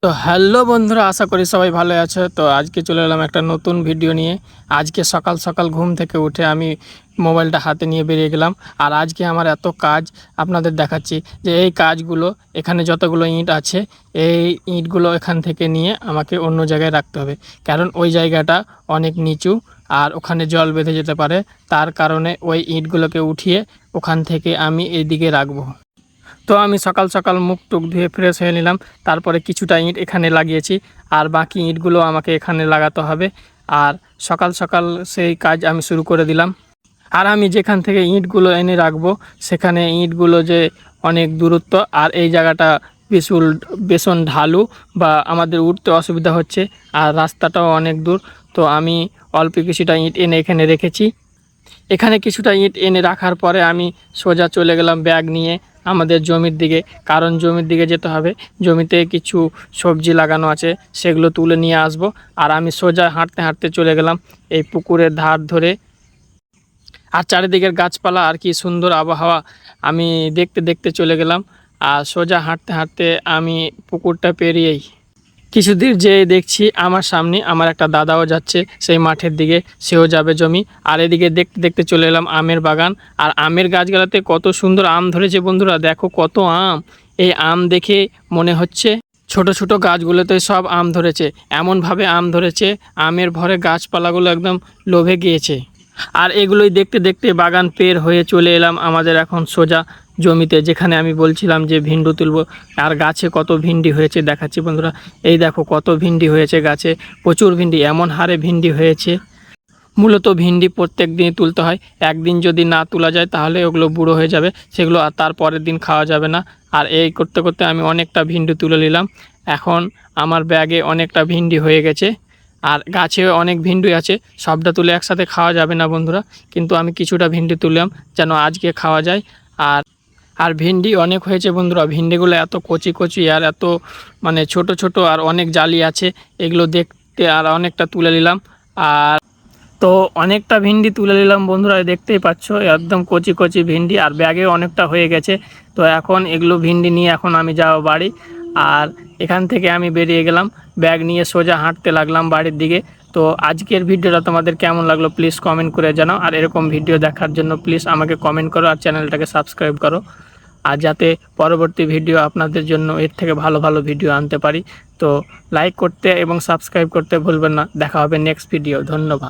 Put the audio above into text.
তো হ্যালো বন্ধুরা, আশা করি সবাই ভালো আছে। তো আজকে চলে এলাম একটা নতুন ভিডিও নিয়ে। আজকে সকাল সকাল ঘুম থেকে উঠে আমি মোবাইলটা হাতে নিয়ে বেরিয়ে গেলাম। আর আজকে আমার এত কাজ আপনাদের দেখাচ্ছি যে এই কাজগুলো, এখানে যতগুলো ইঁট আছে এই ইঁটগুলো এখান থেকে নিয়ে আমাকে অন্য জায়গায় রাখতে হবে, কারণ ওই জায়গাটা অনেক নিচু আর ওখানে জল বেঁধে যেতে পারে। তার কারণে ওই ইঁটগুলোকে উঠিয়ে ওখান থেকে আমি এইদিকে রাখবো। তো আমি সকাল সকাল মুখ টুক ধুয়ে ফ্রেশ হয়ে নিলাম। তারপরে কিছুটা ইঁট এখানে লাগিয়েছি আর বাকি ইঁটগুলো আমাকে এখানে লাগাতে হবে। আর সকাল সকাল সেই কাজ আমি শুরু করে দিলাম। আর আমি যেখান থেকে ইঁটগুলো এনে রাখবো সেখানে ইঁটগুলো যে অনেক দূরত্ব, আর এই জায়গাটা ভীষণ ঢালু বা আমাদের উঠতে অসুবিধা হচ্ছে, আর রাস্তাটাও অনেক দূর। তো আমি অল্প কিছুটা ইঁট এনে এখানে রেখেছি। এখানে কিছুটা ইঁট এনে রাখার পরে আমি সোজা চলে গেলাম ব্যাগ নিয়ে আমাদের জমির দিকে, কারণ জমির দিকে যেতে হবে। জমিতে কিছু সবজি লাগানো আছে, সেগুলো তুলে নিয়ে আসব। আর আমি সোজা হাঁটতে হাঁটতে চলে গেলাম এই পুকুরের ধার ধরে। আর চারিদিকের গাছপালা আর কি সুন্দর আবহাওয়া আমি দেখতে দেখতে চলে গেলাম। আর সোজা হাঁটতে হাঁটতে আমি পুকুরটা পেরিয়েই কিছুদিন যেয়ে দেখছি আমার সামনে আমার একটা দাদাও যাচ্ছে সেই মাঠের দিকে, সেও যাবে জমি। আর এদিকে দেখতে দেখতে চলে এলাম আমের বাগান। আর আমের গাছগুলোতে কত সুন্দর আম ধরেছে বন্ধুরা, দেখো কত আম। এই আম দেখে মনে হচ্ছে ছোট ছোট গাছগুলোতে সব আম ধরেছে, এমনভাবে আম ধরেছে আমের ভরে গাছপালাগুলো একদম লোভে গিয়েছে। আর এগুলোই দেখতে দেখতে বাগান পের হয়ে চলে এলাম আমাদের এখন সোজা জমিতে, যেখানে আমি বলছিলাম যে ভিন্ডি তুলব। আর গাছে কত ভিন্ডি হয়েছে দেখাচ্ছি বন্ধুরা। এই দেখো কত ভিন্ডি হয়েছে গাছে, প্রচুর ভিন্ডি, এমন হারে ভিন্ডি হয়েছে। মূলত ভিন্ডি প্রত্যেক দিনই তুলতে হয়, একদিন যদি না তোলা যায় তাহলে ওগুলো বুড়ো হয়ে যাবে, সেগুলো আর তার পরের দিন খাওয়া যাবে না। আর এই করতে করতে আমি অনেকটা ভিন্ডি তুলে নিলাম। এখন আমার ব্যাগে অনেকটা ভিন্ডি হয়ে গেছে। আর গাছে অনেক ভিন্ডি আছে, সবটা তুলে একসাথে খাওয়া যাবে না বন্ধুরা, কিন্তু আমি কিছুটা ভিন্ডি তুললাম যেন আজকে খাওয়া যায়। আর আর ভিন্ডি অনেক হয়েছে বন্ধুরা, ভিন্ডিগুলো এত কচি কচি আর এত মানে ছোট ছোট, আর অনেক জালি আছে, এগুলো দেখতে আর অনেকটা তুলে নিলাম। আর তো অনেকটা ভিন্ডি তুলে নিলাম বন্ধুরা, দেখতেই পাচ্ছ একদম কচি কচি ভিন্ডি, আর ব্যাগে অনেকটা হয়ে গেছে। তো এখন এগুলো ভিন্ডি নিয়ে এখন আমি যাব বাড়ি। আর এখান থেকে আমি বেরিয়ে গেলাম ব্যাগ নিয়ে, সোজা হাঁটতে লাগলাম বাড়ির দিকে। তো আজকের ভিডিওটা তোমাদের কেমন লাগলো প্লিজ কমেন্ট করে জানাও। আর এরকম ভিডিও দেখার জন্য প্লিজ আমাকে কমেন্ট করো আর চ্যানেলটাকে সাবস্ক্রাইব করো, আর যাতে পরবর্তী ভিডিও আপনাদের জন্য এর থেকে ভালো ভালো ভিডিও আনতে পারি। তো লাইক করতে এবং সাবস্ক্রাইব করতে ভুলবেন না। দেখা হবে নেক্সট ভিডিও। ধন্যবাদ।